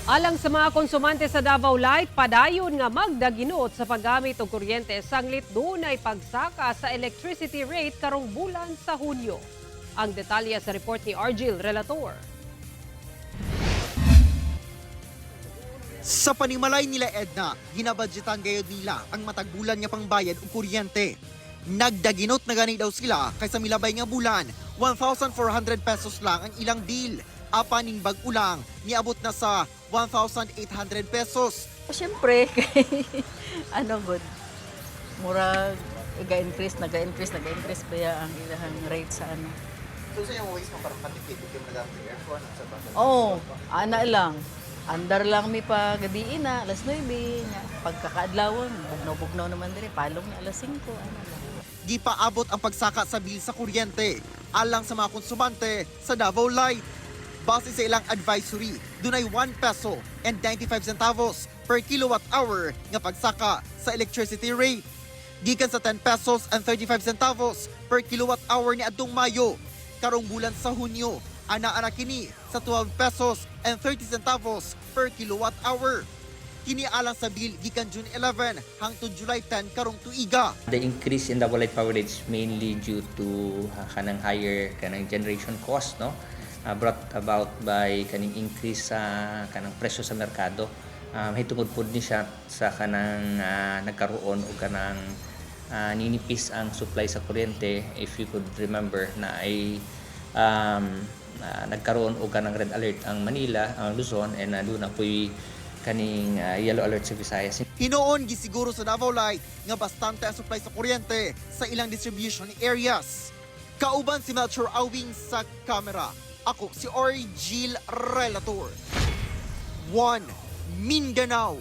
Alang sa mga konsumante sa Davao Light, padayon nga magdaginot sa paggamit og kuryente sanglit dunay pagsaka sa electricity rate karong bulan sa Hunyo. Ang detalye sa report ni Argil Relator. Sa panimalay nila Edna, ginabadgetan gayud nila ang matagbulan nga pangbayad og kuryente. Nagdaginot na gani daw sila kaysa milabay nga bulan, 1,400 pesos lang ang ilang bill. Apaning bag-ulang, niabot na sa 1,800 pesos. Siyempre, good. Murag, nag-increase kaya ang ilang rate sa ano. So sa yung ways mo parang patipid kung nagamit yung aircon at sa bata? Oo, ana lang. Andar lang mi pa gabi na, alas 9. Pagkakaadlawon, bugnaw-bugnaw naman din, palong na alas 5. Ano lang. Di pa abot ang pagsaka sa bill sa kuryente, alang sa mga konsumante sa Davao Light. Base sa ilang advisory, dunay 1 peso and 95 centavos per kilowatt hour nga pagsaka sa electricity rate. Gikan sa 10 pesos and 35 centavos per kilowatt hour ni adtong Mayo. Karong bulan sa Hunyo, ana kini sa 12 pesos and 30 centavos per kilowatt hour. Kini alang sa bill gikan June 11 hangtod July 10 karong tuiga. The increase in Davao Light power rates mainly due to kanang higher kanang generation cost, no? Brought about by kaning increase sa kanang presyo sa merkado. Hitungod pod ni siya sa kanang nagkaroon o kanang ninipis ang supply sa kuryente. If you could remember na ay nagkaroon o kanang red alert ang Manila, ang Luzon, and doon na po'y kaning yellow alert sa Visayas. Hinoon gisiguro sa Davao Light nga bastante ang supply sa kuryente sa ilang distribution areas. Kauban si Melchor Awing sa kamera. Ako si Argil Relator. One Mindanao.